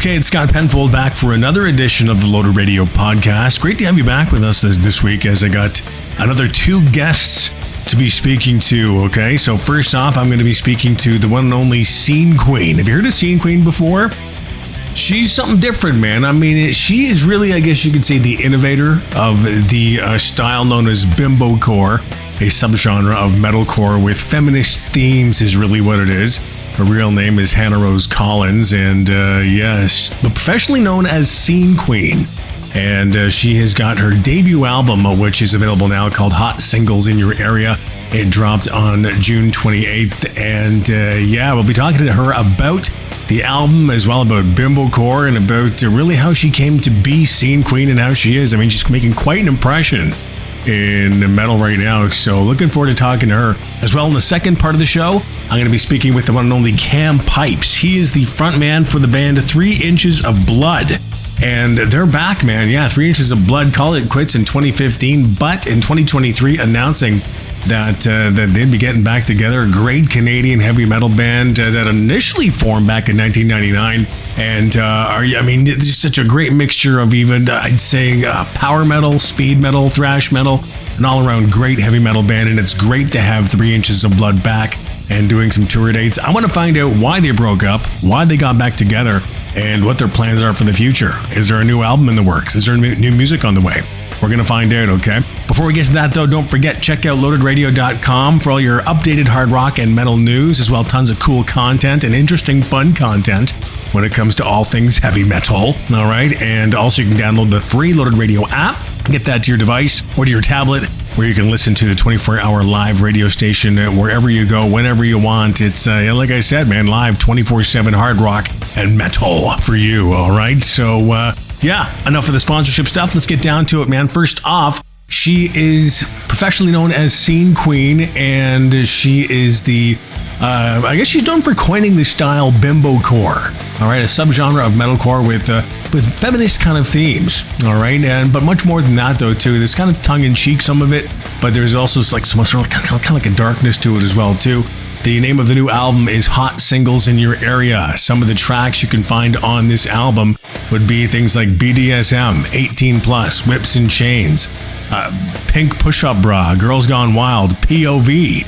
Okay, it's Scott Penfold back for another edition of the Loaded Radio podcast. Great to have you back with us this week as I got another two guests to be speaking to, okay? So first off, I'm going to be speaking to the one and only Scene Queen. Have you heard of Scene Queen before? She's something different, man. I mean, she is really, I guess you could say, the innovator of the style known as Bimbocore, a subgenre of metalcore with feminist themes is really what it is. Her real name is Hannah Rose Collins, and yes, professionally known as Scene Queen. And she has got her debut album, which is available now, called Hot Singles in Your Area. It dropped on June 28th, and yeah, we'll be talking to her about the album, as well about Bimbocore, and about really how she came to be Scene Queen and how she is. I mean, she's making quite an impression in metal right now, so looking forward to talking to her. As well, in the second part of the show, I'm going to be speaking with the one and only Cam Pipes. He is the frontman for the band 3 Inches of Blood. And they're back, man. Yeah, 3 Inches of Blood called it quits in 2015, but in 2023 announcing that they'd be getting back together. A great Canadian heavy metal band that initially formed back in 1999. And I mean, it's such a great mixture of even, I'd say, power metal, speed metal, thrash metal, an all-around great heavy metal band. And it's great to have 3 Inches of Blood back and doing some tour dates. I want to find out why they broke up, why they got back together, and what their plans are for the future. Is there a new album in the works? Is there new music on the way? We're going to find out, okay? Before we get to that, though, don't forget, check out loadedradio.com for all your updated hard rock and metal news, as well tons of cool content and interesting, fun content when it comes to all things heavy metal, all right? And also, you can download the free Loaded Radio app, get that to your device or to your tablet, where you can listen to the 24-hour live radio station wherever you go, whenever you want. It's, like I said, man, live 24/7 hard rock and metal for you, all right? So, yeah, enough of the sponsorship stuff. Let's get down to it, man. First off, she is professionally known as Scene Queen, and she is the, I guess she's known for coining the style Bimbocore, all right? A subgenre of metalcore with feminist kind of themes, all right? But much more than that, though, too. There's kind of tongue-in-cheek, some of it, but there's also like some sort of kind of like a darkness to it as well, too. The name of the new album is Hot Singles in Your Area. Some of the tracks you can find on this album would be things like BDSM, 18+, Whips and Chains, Pink Push-Up Bra, Girls Gone Wild, POV.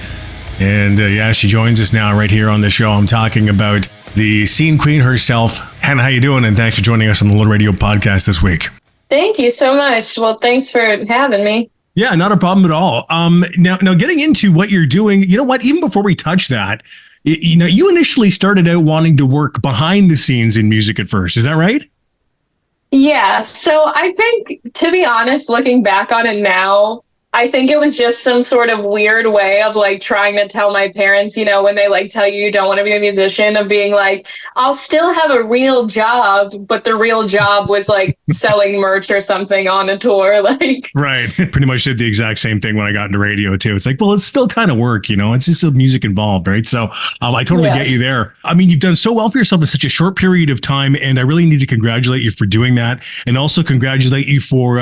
And yeah, she joins us now right here on the show. I'm talking about the Scene Queen herself. Hannah, how you doing? And thanks for joining us on the Loaded Radio podcast this week. Thank you so much. Well, thanks for having me. Yeah, not a problem at all. Now getting into what you're doing, you know what, even before we touch that, you initially started out wanting to work behind the scenes in music at first. Is that right? Yeah. So I think, to be honest, looking back on it now, I think it was just some sort of weird way of like trying to tell my parents, when they like tell you don't want to be a musician, of being like, I'll still have a real job, but the real job was like selling merch or something on a tour. Like, right. Pretty much did the exact same thing when I got into radio too. It's like, well, it's still kind of work, it's just still music involved, right? So I totally get you there. I mean, you've done so well for yourself in such a short period of time, and I really need to congratulate you for doing that, and also congratulate you for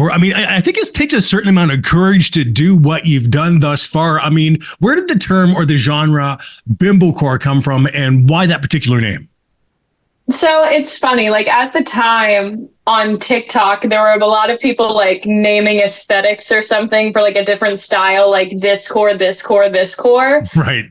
I think it takes a certain amount of courage to do what you've done thus far. I mean, where did the term or the genre Bimbocore come from, and why that particular name? So it's funny, like at the time on TikTok, there were a lot of people like naming aesthetics or something for like a different style, like this core, this core, this core. Right.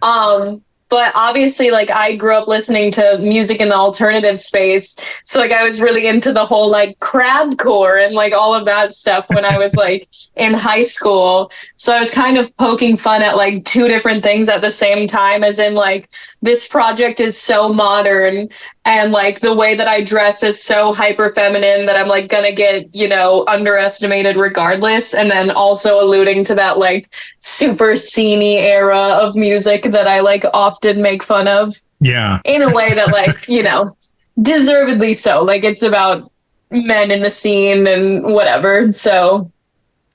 But obviously, like, I grew up listening to music in the alternative space. So, like, I was really into the whole, like, crabcore and, like, all of that stuff when I was, like, in high school. So I was kind of poking fun at, like, two different things at the same time, as in, like, this project is so modern and, like, the way that I dress is so hyper feminine that I'm, like, gonna get, underestimated regardless. And then also alluding to that, like, super sceney era of music that I, like, often make fun of. Yeah. In a way that, like, deservedly so. Like, it's about men in the scene and whatever. So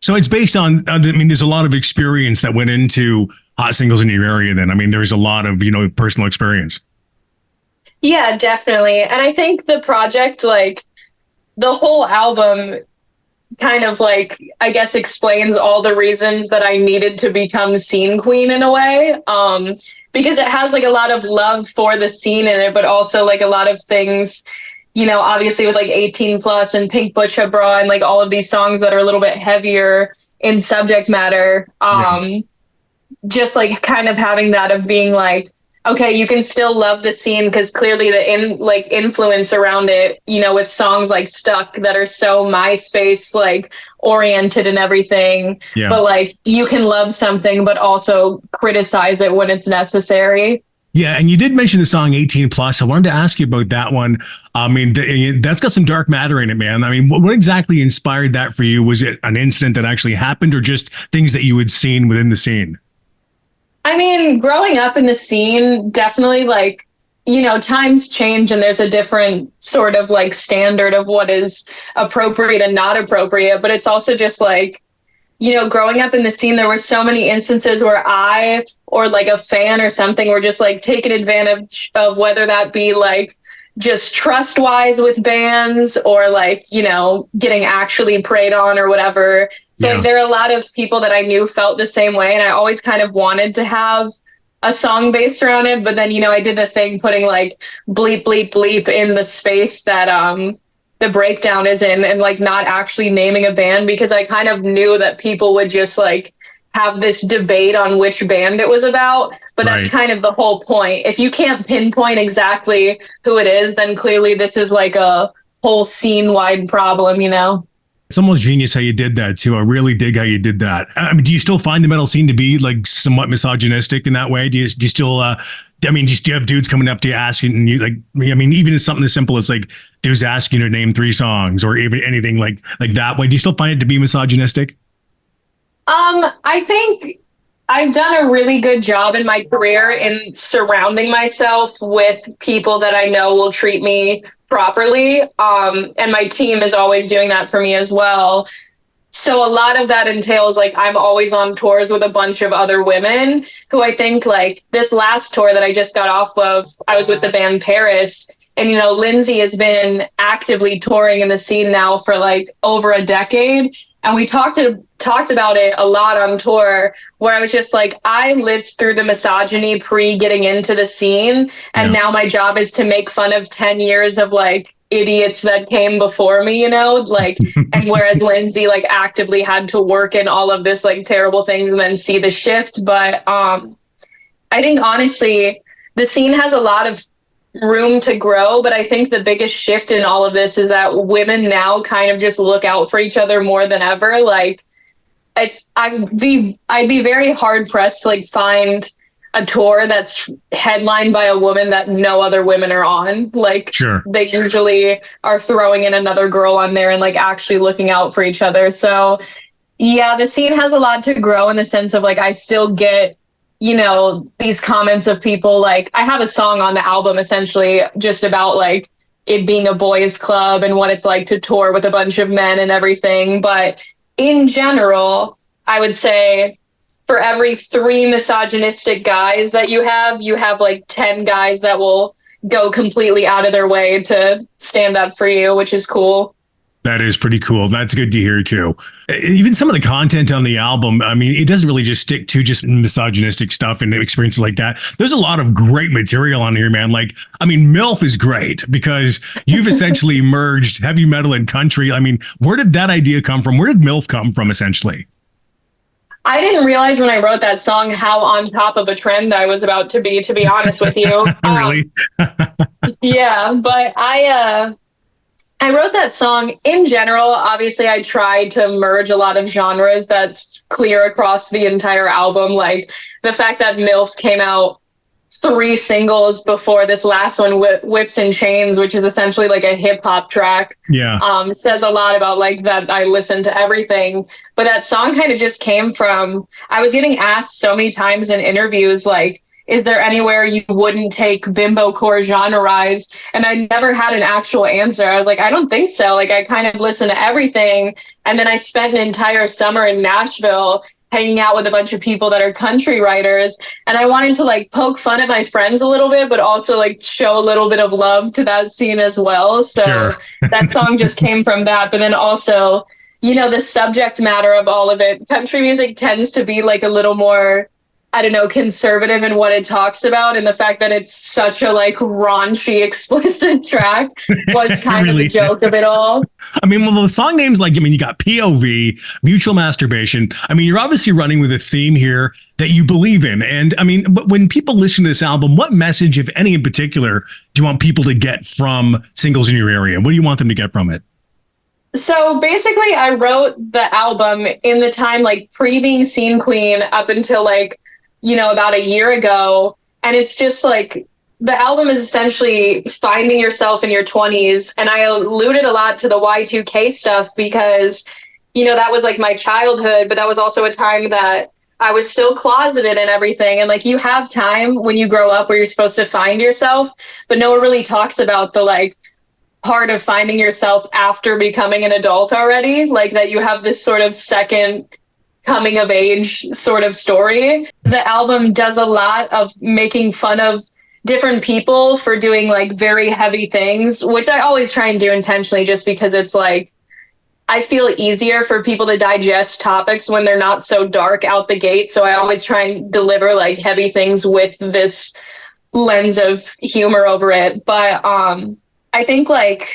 it's based on, there's a lot of experience that went into Hot Singles in Your Area then. I mean, there's a lot of, personal experience. Yeah, definitely. And I think the project, like, the whole album kind of, like, I guess explains all the reasons that I needed to become Scene Queen in a way. Because it has, like, a lot of love for the scene in it, but also, like, a lot of things obviously with like 18 plus and Pink Butcher Bra and like all of these songs that are a little bit heavier in subject matter. Just like kind of having that of being like, okay, you can still love the scene because clearly the influence around it, with songs like Stuck that are so MySpace like oriented and everything. Yeah. But like you can love something, but also criticize it when it's necessary. Yeah, and you did mention the song 18 plus. I wanted to ask you about that one. I mean, that's got some dark matter in it, man. I mean, what exactly inspired that for you? Was it an incident that actually happened or just things that you had seen within the scene? I mean, growing up in the scene, definitely like, times change and there's a different sort of like standard of what is appropriate and not appropriate. But it's also just like, growing up in the scene, there were so many instances where I or like a fan or something were just like taking advantage of, whether that be like just trust wise with bands or like, getting actually preyed on or whatever. So like, there are a lot of people that I knew felt the same way. And I always kind of wanted to have a song based around it. But then, I did the thing putting like bleep, bleep, bleep in the space that, the breakdown is in and like not actually naming a band because I kind of knew that people would just like have this debate on which band it was about. But that's kind of the whole point. If you can't pinpoint exactly who it is, then clearly this is like a whole scene wide problem, It's almost genius how you did that too. I really dig how you did that. I mean, do you still find the metal scene to be like somewhat misogynistic in that way? Do you still, do you have dudes coming up to you asking you like, I mean, even as something as simple as like dudes asking you to name 3 songs or even anything like that way. Do you still find it to be misogynistic? I think I've done a really good job in my career in surrounding myself with people that I know will treat me properly. And my team is always doing that for me as well. So a lot of that entails like I'm always on tours with a bunch of other women who I think like this last tour that I just got off of, I was with the band Paris. And, Lindsay has been actively touring in the scene now for like over a decade. And we talked about it a lot on tour where I was just like, I lived through the misogyny pre getting into the scene. And now my job is to make fun of 10 years of like idiots that came before me, like, and whereas Lindsay like actively had to work in all of this like terrible things and then see the shift. But I think honestly, the scene has a lot of room to grow, but I think the biggest shift in all of this is that women now kind of just look out for each other more than ever. Like I'd be very hard pressed to like find a tour that's headlined by a woman that no other women are on. Like they usually are throwing in another girl on there and like actually looking out for each other. So yeah, the scene has a lot to grow in the sense of like I still get these comments of people like I have a song on the album essentially just about like it being a boys club and what it's like to tour with a bunch of men and everything. But in general, I would say for every 3 misogynistic guys that you have like 10 guys that will go completely out of their way to stand up for you, which is cool. That is pretty cool. That's good to hear too. Even some of the content on the album, I mean, it doesn't really just stick to just misogynistic stuff and experiences like that. There's a lot of great material on here, man. Like, I mean, MILF is great because you've essentially merged heavy metal and country. I mean, where did that idea come from? Where did MILF come from essentially? I didn't realize when I wrote that song how on top of a trend I was about to be honest with you. Really? Yeah, but I wrote that song in general. Obviously, I tried to merge a lot of genres that's clear across the entire album. Like the fact that MILF came out 3 singles before this last one, Whips and Chains, which is essentially like a hip hop track. Yeah. Says a lot about like that I listen to everything. But that song kind of just came from, I was getting asked so many times in interviews, like, is there anywhere you wouldn't take Bimbocore genre-rise? And I never had an actual answer. I was like, I don't think so. Like, I kind of listen to everything. And then I spent an entire summer in Nashville hanging out with a bunch of people that are country writers. And I wanted to like poke fun at my friends a little bit, but also like show a little bit of love to that scene as well. So that song just came from that. But then also, the subject matter of all of it, country music tends to be like a little more, I don't know, conservative in what it talks about, and the fact that it's such a like raunchy, explicit track was kind of the joke of it all. I mean, well, the song names you got POV, mutual masturbation. I mean, you're obviously running with a theme here that you believe in. And I mean, but when people listen to this album, what message, if any in particular, do you want people to get from Singles in Your Area? What do you want them to get from it? So basically, I wrote the album in the time like pre being scene queen up until like, about a year ago. And it's just like the album is essentially finding yourself in your 20s. And I alluded a lot to the Y2K stuff because, that was like my childhood, but that was also a time that I was still closeted and everything. And like you have time when you grow up where you're supposed to find yourself, but no one really talks about the like part of finding yourself after becoming an adult already, like that you have this sort of second coming of age sort of story. The album does a lot of making fun of different people for doing like very heavy things, which I always try and do intentionally just because it's like, I feel easier for people to digest topics when they're not so dark out the gate. So I always try and deliver like heavy things with this lens of humor over it. But I think like,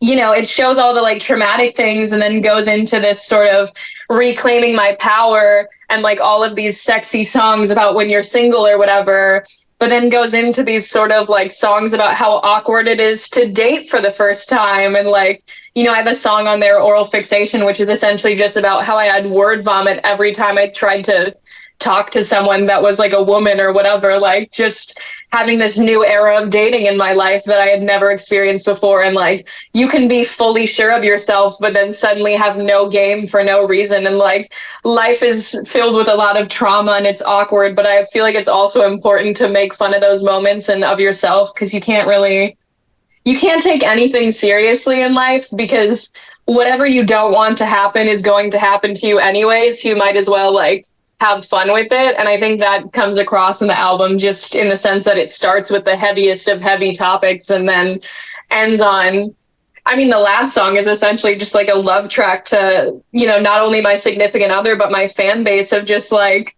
it shows all the like traumatic things and then goes into this sort of reclaiming my power and like all of these sexy songs about when you're single or whatever, but then goes into these sort of like songs about how awkward it is to date for the first time. And like, I have a song on there, Oral Fixation, which is essentially just about how I had word vomit every time I tried to talk to someone that was like a woman or whatever, like just having this new era of dating in my life that I had never experienced before. And like, you can be fully sure of yourself, but then suddenly have no game for no reason. And like, life is filled with a lot of trauma and it's awkward, but I feel like it's also important to make fun of those moments and of yourself, because you can't take anything seriously in life, because whatever you don't want to happen is going to happen to you anyways. So you might as well like have fun with it. And I think that comes across in the album, just in the sense that it starts with the heaviest of heavy topics and then ends on, the last song is essentially just like a love track to, not only my significant other, but my fan base of just like,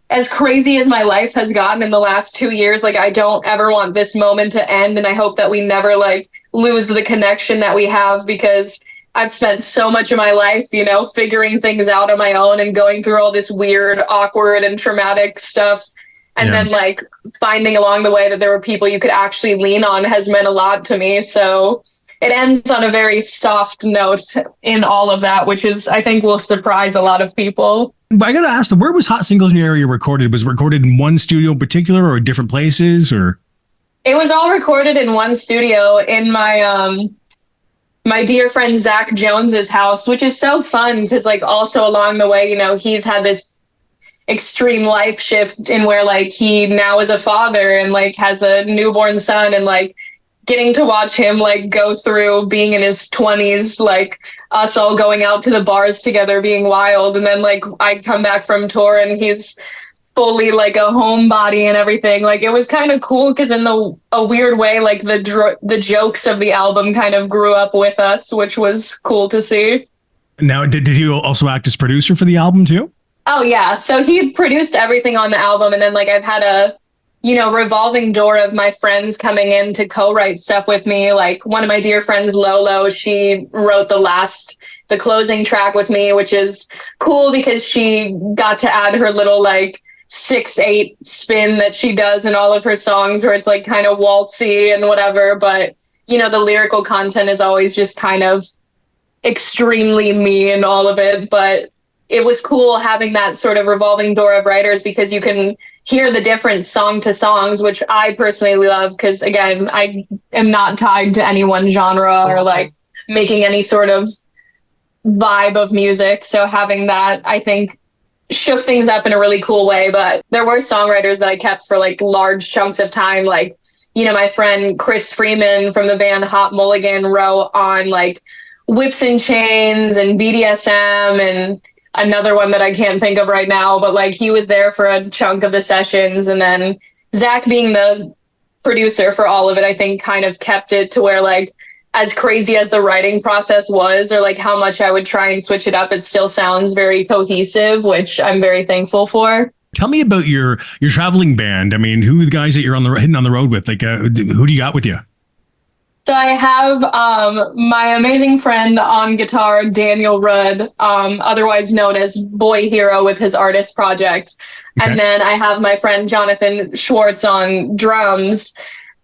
as crazy as my life has gotten in the last 2 years, like I don't ever want this moment to end. And I hope that we never like lose the connection that we have, because I've spent so much of my life, figuring things out on my own and going through all this weird, awkward and traumatic stuff. And then like finding along the way that there were people you could actually lean on has meant a lot to me. So it ends on a very soft note in all of that, which is, I think, will surprise a lot of people. But I got to ask them, where was Hot Singles in Your Area recorded? Was it recorded in one studio in particular or different places, or? It was all recorded in one studio in my dear friend Zach Jones's house, which is so fun because like also along the way, he's had this extreme life shift in where like he now is a father and like has a newborn son, and like getting to watch him like go through being in his 20s, like us all going out to the bars together being wild. And then like I come back from tour and he's fully like a homebody and everything. Like it was kind of cool because in a weird way, like the jokes of the album kind of grew up with us, which was cool to see. Now, did you also act as producer for the album too? Oh yeah. So he produced everything on the album. And then like I've had a, revolving door of my friends coming in to co-write stuff with me. Like one of my dear friends, Lolo, she wrote the closing track with me, which is cool because she got to add her little like 6/8 spin that she does in all of her songs, where it's like kind of waltzy and whatever. But, the lyrical content is always just kind of extremely me in all of it. But it was cool having that sort of revolving door of writers, because you can hear the different song to songs, which I personally love, because again, I am not tied to any one genre or like making any sort of vibe of music. So having that, I think, shook things up in a really cool way. But there were songwriters that I kept for like large chunks of time. Like, my friend Chris Freeman from the band Hot Mulligan wrote on like Whips and Chains and BDSM and another one that I can't think of right now, but like he was there for a chunk of the sessions. And then Zach being the producer for all of it, I think kind of kept it to where like, as crazy as the writing process was, or like how much I would try and switch it up, it still sounds very cohesive, which I'm very thankful for. Tell me about your traveling band. I mean, who are the guys that you're hitting on the road with? Like, who do you got with you? So I have my amazing friend on guitar, Daniel Rudd, otherwise known as Boy Hero with his artist project. Okay. And then I have my friend Jonathan Schwartz on drums.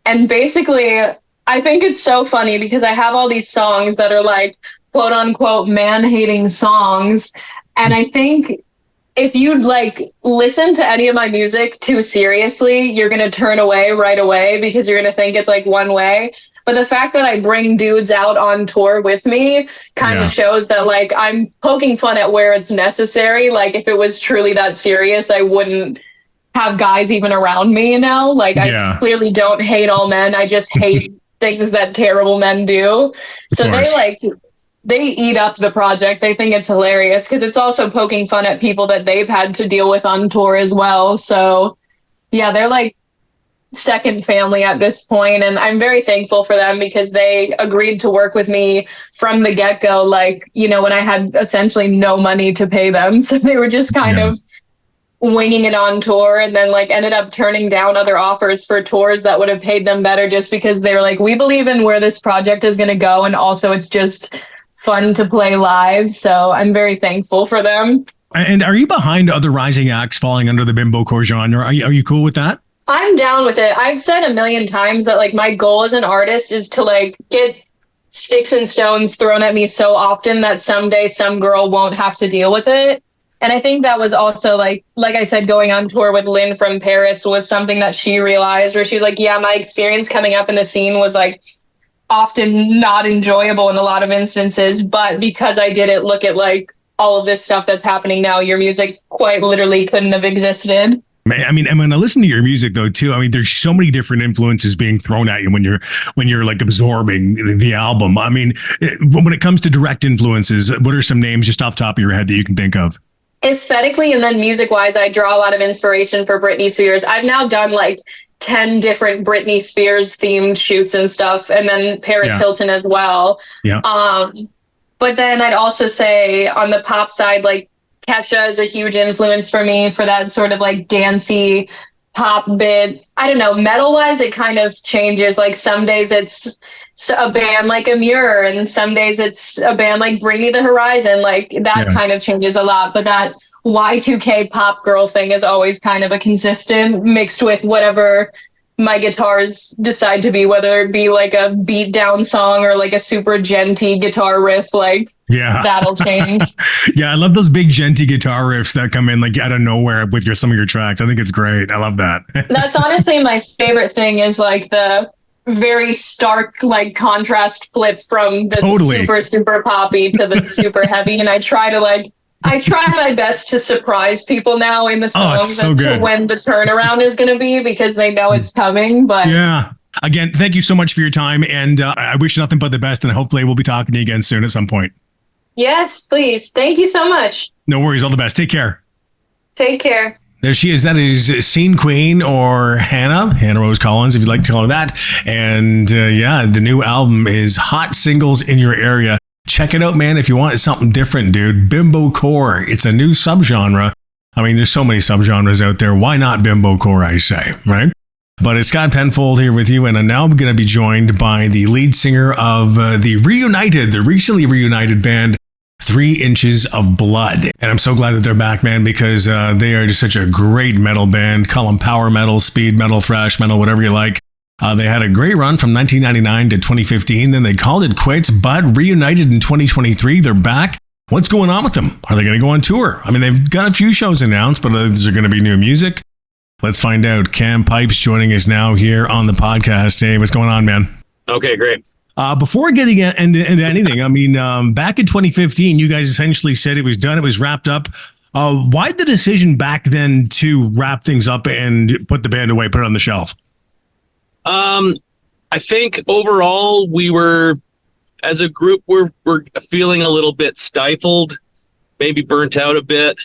And basically, I think it's so funny because I have all these songs that are like, quote unquote, man-hating songs. And I think if you like listen to any of my music too seriously, you're going to turn away right away because you're going to think it's like one way. But the fact that I bring dudes out on tour with me kind of shows that like I'm poking fun at where it's necessary. Like if it was truly that serious, I wouldn't have guys even around me, you know? Like I clearly don't hate all men. I just hate things that terrible men do. So they eat up the project. They think it's hilarious because it's also poking fun at people that they've had to deal with on tour as well. So yeah, they're like second family at this point, and I'm very thankful for them because they agreed to work with me from the get-go, like, you know, when I had essentially no money to pay them. So they were just kind of winging it on tour, and then like ended up turning down other offers for tours that would have paid them better just because they were like, we believe in where this project is going to go, and also it's just fun to play live. So I'm very thankful for them. And are you behind other rising acts falling under the Bimbocore genre? Are you cool with that? I'm down with it. I've said a million times that like my goal as an artist is to like get sticks and stones thrown at me so often that someday some girl won't have to deal with it. And I think that was also like I said, going on tour with Lynn from Paris was something that she realized, where she's like, yeah, my experience coming up in the scene was like often not enjoyable in a lot of instances. But because I did it, look at like all of this stuff that's happening now. Your music quite literally couldn't have existed. I mean, and when I listen to your music though, too, I mean, there's so many different influences being thrown at you when you're like absorbing the album. I mean, when it comes to direct influences, what are some names just off the top of your head that you can think of? Aesthetically and then music wise, I draw a lot of inspiration for Britney Spears. I've now done like 10 different Britney Spears themed shoots and stuff, and then Paris Hilton as well. Yeah. But then I'd also say on the pop side, like Kesha is a huge influence for me for that sort of like dancey pop bit. I don't know, metal wise, it kind of changes. Like some days it's a band like Amur, and some days it's a band like Bring Me the Horizon. Like that kind of changes a lot. But that Y2K pop girl thing is always kind of a consistent, mixed with whatever my guitars decide to be, whether it be like a beat down song or like a super genty guitar riff, like that'll change. Yeah, I love those big genty guitar riffs that come in like out of nowhere with some of your tracks. I think it's great. I love that. That's honestly my favorite thing, is like the very stark like contrast flip from the super poppy to the super heavy. And I try my best to surprise people now in the songs as to when the turnaround is going to be, because they know it's coming. But yeah, again, thank you so much for your time, and I wish nothing but the best, and hopefully we'll be talking to you again soon at some point. Yes, please. Thank you so much. No worries. All the best. Take care. Take care. There she is. That is Scene Queen, or Hannah Rose Collins, if you'd like to call her that. And the new album is Hot Singles in Your Area. Check it out, man, if you want something different, dude. Bimbocore. It's a new subgenre. I mean, there's so many subgenres out there. Why not Bimbocore, I say, right? But it's Scott Penfold here with you, and I'm now going to be joined by the lead singer of the recently reunited band, 3 Inches of Blood. And I'm so glad that they're back, man, because they are just such a great metal band. Call them power metal, speed metal, thrash metal, whatever you like. They had a great run from 1999 to 2015. Then they called it quits, but reunited in 2023. They're back. What's going on with them? Are they going to go on tour? I mean, they've got a few shows announced, but is there going to be new music? Let's find out. Cam Pipes joining us now here on the podcast. Hey, what's going on, man? Okay, great. Before getting into anything, I mean, back in 2015, you guys essentially said it was done. It was wrapped up. Why the decision back then to wrap things up and put the band away, put it on the shelf? I think overall we were, as a group, we're feeling a little bit stifled, maybe burnt out a bit.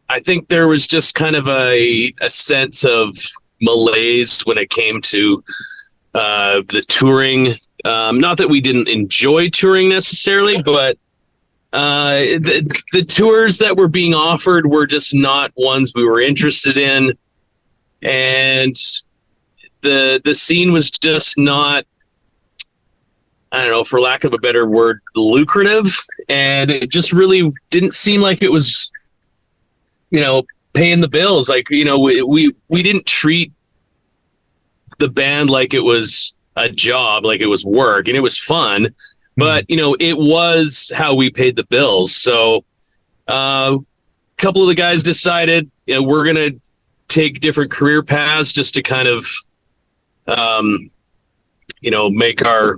I think there was just kind of a sense of malaise when it came to the touring. Not that we didn't enjoy touring necessarily, but The tours that were being offered were just not ones we were interested in, and the scene was just not, I don't know, for lack of a better word, lucrative, and it just really didn't seem like it was, paying the bills. Like, we didn't treat the band like it was a job, like it was work, and it was fun, but it was how we paid the bills. So a couple of the guys decided, we're gonna take different career paths just to kind of make our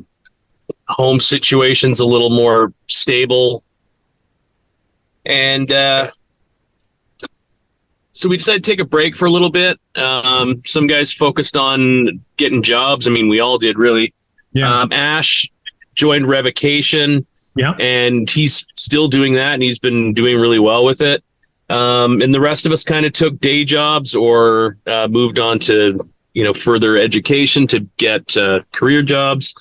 home situations a little more stable. And so we decided to take a break for a little bit. Some guys focused on getting jobs. I mean, we all did, really. Yeah. Ash joined Revocation. Yeah. And he's still doing that, and he's been doing really well with it. And the rest of us kind of took day jobs or moved on to, further education to get career jobs.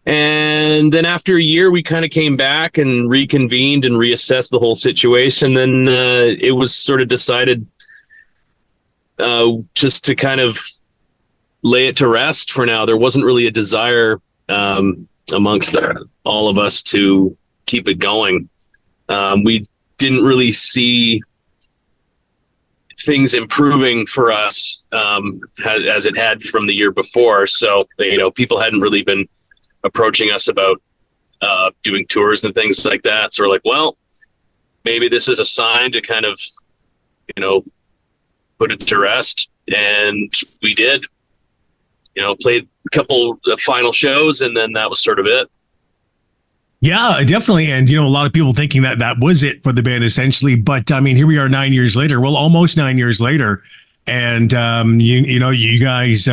And then after a year, we kind of came back and reconvened and reassessed the whole situation. Then it was sort of decided just to kind of lay it to rest for now. There wasn't really a desire amongst all of us to keep it going. We didn't really see things improving for us as it had from the year before. So, people hadn't really been approaching us about doing tours and things like that. So we're like, well, maybe this is a sign to kind of, put it to rest. And we did, played a couple of final shows, and then that was sort of it. Yeah, definitely. And, a lot of people thinking that that was it for the band, essentially. But I mean, here we are 9 years later. Well, almost 9 years later. And, you guys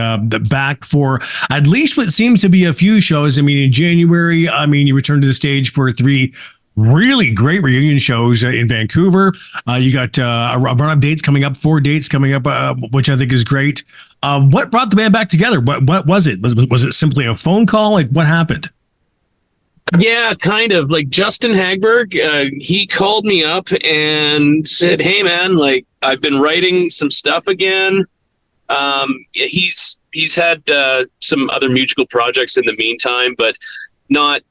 back for at least what seems to be a few shows. I mean, in January, you returned to the stage for 3 really great reunion shows in Vancouver. You got a run of dates coming up, 4 dates coming up, which I think is great. What brought the band back together? What was it? Was it simply a phone call? Like, what happened? Yeah, kind of. Like, Justin Hagberg, he called me up and said, "Hey, man, like, I've been writing some stuff again." He's had some other musical projects in the meantime, but not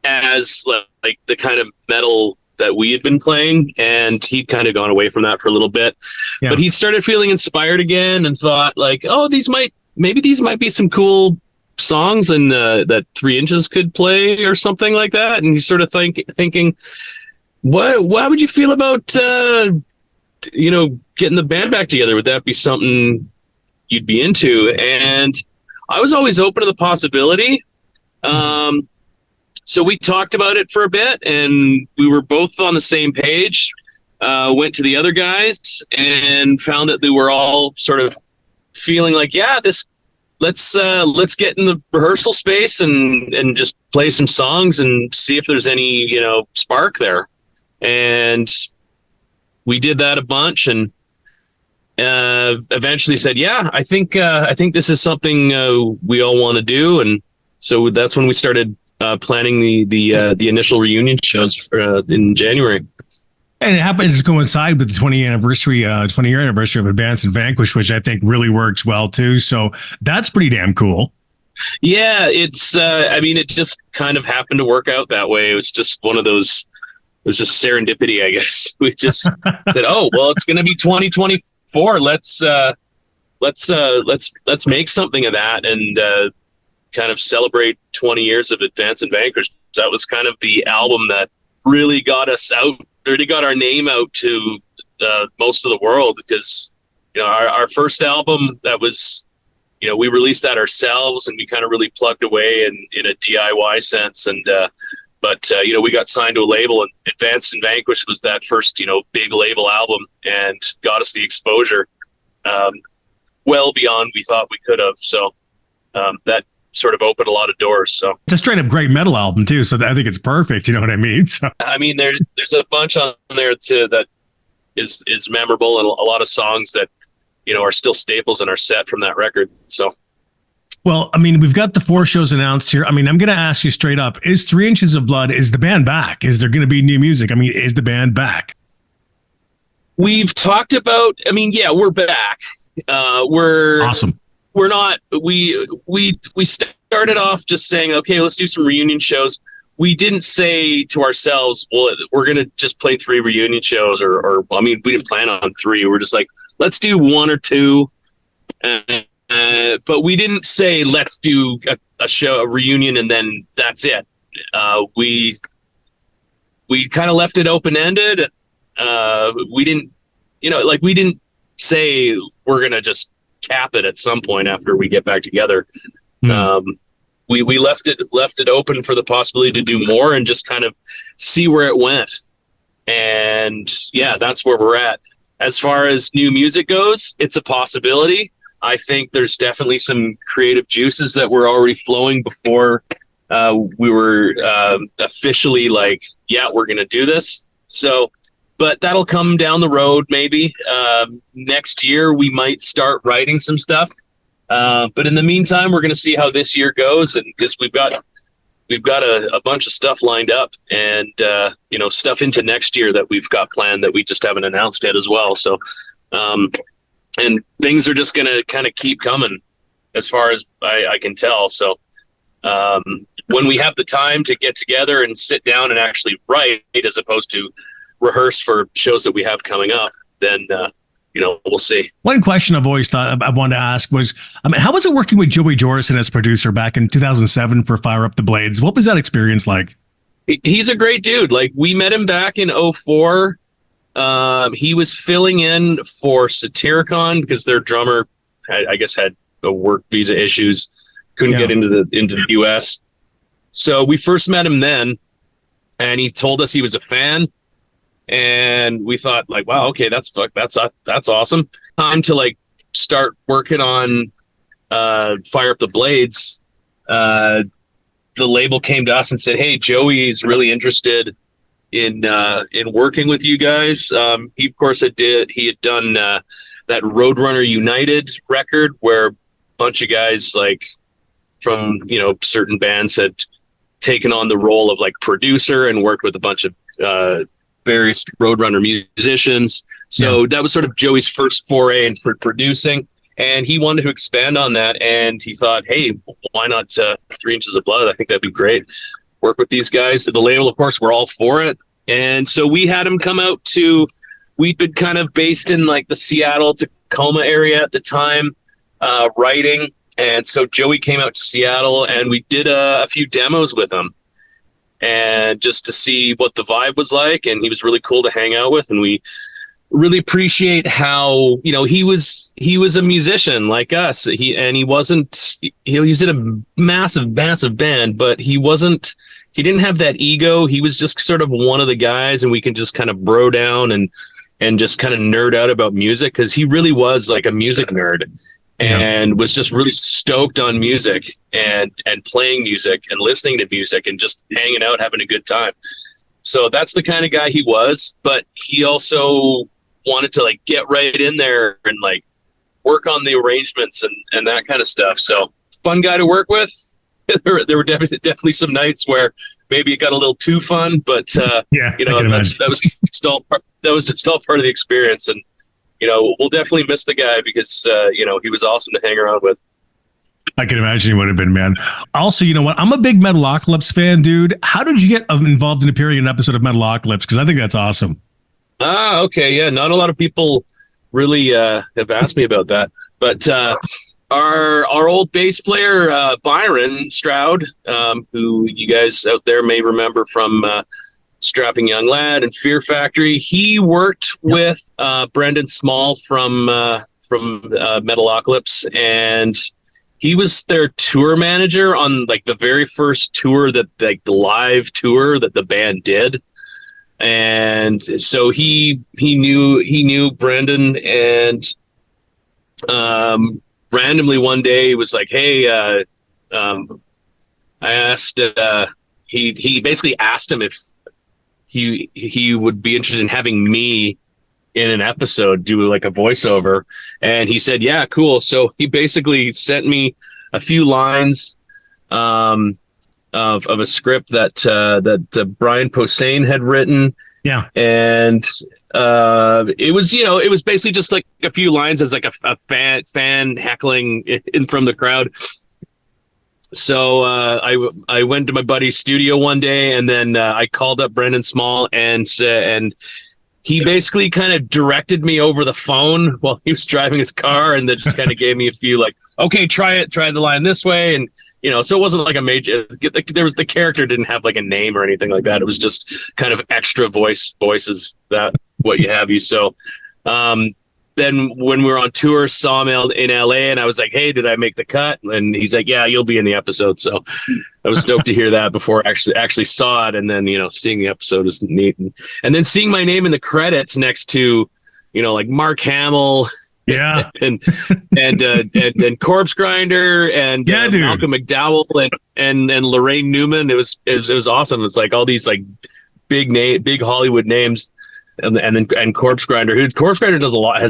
as like the kind of metal that we had been playing, and he'd kind of gone away from that for a little bit. Yeah. But he started feeling inspired again and thought, like, oh, these might be some cool songs and that 3 Inches could play or something like that. And he's sort of thinking, why would you feel about getting the band back together? Would that be something you'd be into? And I was always open to the possibility. So we talked about it for a bit, and we were both on the same page. Went to the other guys and found that they were all sort of feeling like, yeah, let's get in the rehearsal space and just play some songs and see if there's any, spark there. And we did that a bunch, and eventually said, yeah, I think this is something we all want to do. And so that's when we started planning the initial reunion shows in January. And it happens to coincide with the 20-year anniversary of Advance and Vanquish, which I think really works well too. So that's pretty damn cool. Yeah, it's it just kind of happened to work out that way. It was just one of those. It was just serendipity, I guess. We just said, "Oh, well, it's going to be 2024. Let's make something of that and kind of celebrate 20 years of Advance and Vanquish." That was kind of the album that really got us out. Really got our name out to most of the world, because our first album, that was we released that ourselves, and we kind of really plugged away in a DIY sense, and but we got signed to a label, and Advanced and Vanquish was that first big label album, and got us the exposure well beyond we thought we could have. So that sort of opened a lot of doors. So it's a straight up great metal album too. So I think it's perfect. You know what I mean? So. I mean, there's a bunch on there too that is memorable, and a lot of songs that, are still staples in our set from that record. So Well, I mean, we've got the 4 shows announced here. I mean, I'm going to ask you straight up: is 3 Inches of Blood? Is the band back? Is there going to be new music? I mean, is the band back? We've talked about. I mean, yeah, we're back. We're awesome. We're not. We started off just saying, okay, let's do some reunion shows. We didn't say to ourselves, well, we're going to just play 3 reunion shows, or I mean, we didn't plan on 3. We're just like, let's do 1 or 2. But we didn't say, let's do a show, a reunion, and then that's it. We kind of left it open-ended. We didn't, we didn't say we're going to just cap it at some point after we get back together. We left it open for the possibility to do more and just kind of see where it went. And yeah, that's where we're at. As far as new music goes, it's a possibility. I think there's definitely some creative juices that were already flowing before we were officially like, yeah, we're going to do this. So, but that'll come down the road. Maybe next year we might start writing some stuff. But in the meantime, we're going to see how this year goes, and because we've got a bunch of stuff lined up, and stuff into next year that we've got planned that we just haven't announced yet as well. So, and things are just going to kind of keep coming, as far as I can tell. So, when we have the time to get together and sit down and actually write, as opposed to rehearse for shows that we have coming up, then we'll see. One question I've always thought I wanted to ask was, I mean, how was it working with Joey Jordison as producer back in 2007 for Fire Up the Blades? What was that experience like? He's a great dude. Like, we met him back in 2004. He was filling in for Satyricon because their drummer, I guess, had work visa issues, couldn't get into the US. So we first met him then, and he told us he was a fan. And we thought, like, wow, okay, that's awesome. Time to like start working on Fire Up the Blades. The label came to us and said, hey, Joey's really interested in working with you guys. He of course had done that Roadrunner United record where a bunch of guys like from certain bands had taken on the role of like producer and worked with a bunch of various Roadrunner musicians. So that was sort of Joey's first foray in producing, and he wanted to expand on that. And he thought, hey, why not 3 Inches of Blood? I think that'd be great. Work with these guys. The label, of course, we're all for it. And so we had him come out we'd been kind of based in like the Seattle, Tacoma area at the time, writing. And so Joey came out to Seattle, and we did a few demos with him, and just to see what the vibe was like. And he was really cool to hang out with, and we really appreciate how he was a musician like us. He wasn't he was in a massive band, but he didn't have that ego. He was just sort of one of the guys, and we can just kind of bro down and just kind of nerd out about music, because he really was like a music nerd. And was just really stoked on music and playing music and listening to music and just hanging out, having a good time. So that's the kind of guy he was, but he also wanted to like get right in there and like work on the arrangements and that kind of stuff. So fun guy to work with. There were definitely some nights where maybe it got a little too fun, but that was still part of the experience. And we'll definitely miss the guy because, he was awesome to hang around with. I can imagine he would have been, man. Also, you know what? I'm a big Metalocalypse fan, dude. How did you get involved in appearing in an episode of Metalocalypse? Because I think that's awesome. Okay. Yeah. Not a lot of people really have asked me about that. But our old bass player, Byron Stroud, who you guys out there may remember from Strapping Young Lad and Fear Factory. He worked with Brendan Small from Metalocalypse, and he was their tour manager on like the very first tour the live tour that the band did. And so he knew Brendan, and randomly one day he was like, hey, I asked he basically asked him if he would be interested in having me in an episode, do like a voiceover. And he said, yeah, cool. So he basically sent me a few lines of a script that Brian Posehn had written. Yeah. And it was basically just like a few lines as like a fan heckling in from the crowd. So I went to my buddy's studio one day, and then I called up Brendan Small, and he basically kind of directed me over the phone while he was driving his car, and then just kind of gave me a few like, okay, try the line this way, and so it wasn't like a major. The character didn't have like a name or anything like that. It was just kind of extra voices that what you have you. So then when we were on tour, saw him in LA, and I was like, hey, did I make the cut? And he's like, yeah, you'll be in the episode. So I was stoked to hear that before I actually saw it. And then, seeing the episode is neat. And then seeing my name in the credits next to, like Mark Hamill, yeah, and Corpse Grinder, and Malcolm McDowell, and Lorraine Newman. It was awesome. It's like all these like big Hollywood names. And then Corpse Grinder, has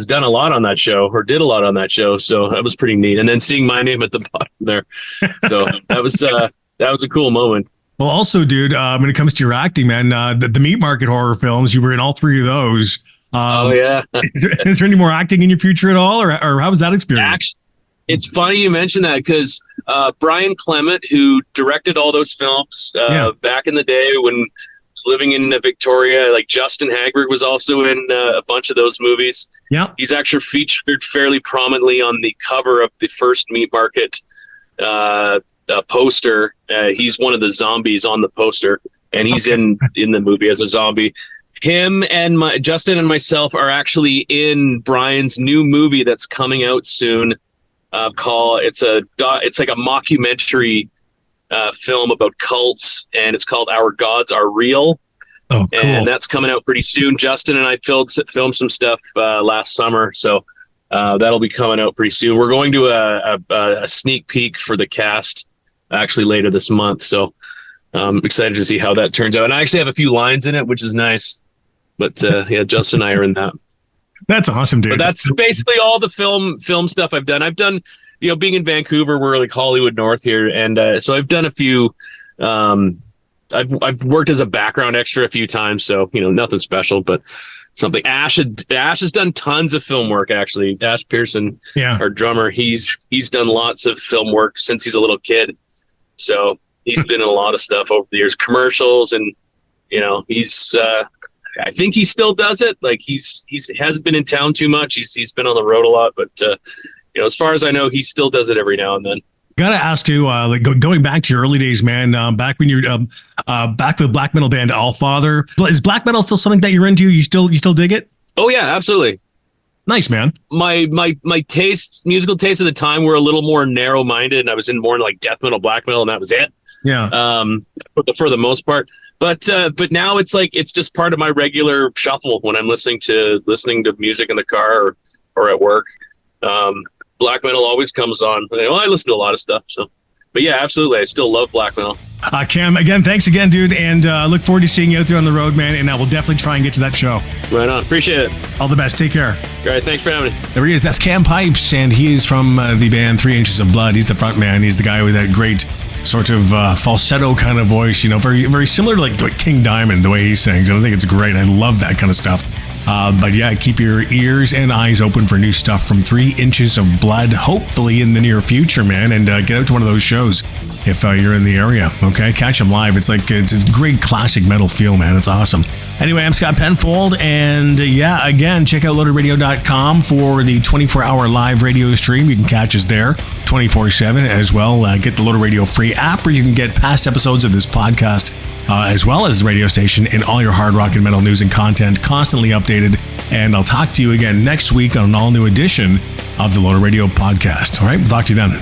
done a lot on that show, or did a lot on that show, so that was pretty neat. And then seeing my name at the bottom there, so that was a cool moment. Well, also, dude, when it comes to your acting, man, the Meat Market horror films, you were in all three of those. Oh yeah. is there any more acting in your future at all, or how was that experience? Actually, it's funny you mention that, because Brian Clement, who directed all those films back in the day when living in Victoria, like Justin Hagberg was also in a bunch of those movies. Yeah, he's actually featured fairly prominently on the cover of the first Meat Market poster. He's one of the zombies on the poster, and he's in the movie as a zombie. Him and Justin and myself are actually in Brian's new movie that's coming out soon. It's like a mockumentary film about cults, and it's called Our Gods Are Real. Oh, cool. And that's coming out pretty soon. Justin and I filmed some stuff last summer, so that'll be coming out pretty soon. We're going to a sneak peek for the cast actually later this month, so I'm excited to see how that turns out. And I actually have a few lines in it, which is nice. But Justin and I are in that. That's awesome, dude. But that's basically all the film stuff I've done. I've done, being in Vancouver, we're like Hollywood North here, and so I've done a few. I've worked as a background extra a few times, so nothing special, but something. Ash has done tons of film work, actually. Ash Pearson, our drummer, he's done lots of film work since he's a little kid, so he's been in a lot of stuff over the years, commercials, and he's. I think he still does it. Like he hasn't been in town too much. He's been on the road a lot, but as far as I know, he still does it every now and then. Gotta ask you, going back to your early days, man. Back when you're back with black metal band Allfather, is black metal still something that you're into? You still dig it? Oh yeah, absolutely. Nice, man. My musical tastes at the time were a little more narrow minded, and I was in more like death metal, black metal, and that was it. Yeah. For the most part. But now it's like it's just part of my regular shuffle when I'm listening to music in the car or at work. Black metal always comes on. I listen to a lot of stuff. So, but yeah, absolutely, I still love black metal. Cam, again, thanks again, dude, and look forward to seeing you out there on the road, man. And I will definitely try and get to that show. Right on, appreciate it. All the best. Take care. All right, thanks for having me. There he is. That's Cam Pipes, and he is from the band 3 Inches of Blood. He's the front man. He's the guy with that great sort of falsetto kind of voice, very, very similar to like King Diamond, the way he sings. I think it's great. I love that kind of stuff. But yeah, keep your ears and eyes open for new stuff from 3 Inches of Blood, hopefully in the near future, man. And get out to one of those shows if you're in the area. Okay, catch them live. It's like it's great classic metal feel, man. It's awesome. Anyway, I'm Scott Penfold, and again, check out loadedradio.com for the 24-hour live radio stream. You can catch us there 24/7 as well. Get the Loaded Radio free app, where you can get past episodes of this podcast, as well as the radio station, and all your hard rock and metal news and content constantly updated. And I'll talk to you again next week on an all-new edition of the Loaded Radio podcast. All right, we'll talk to you then.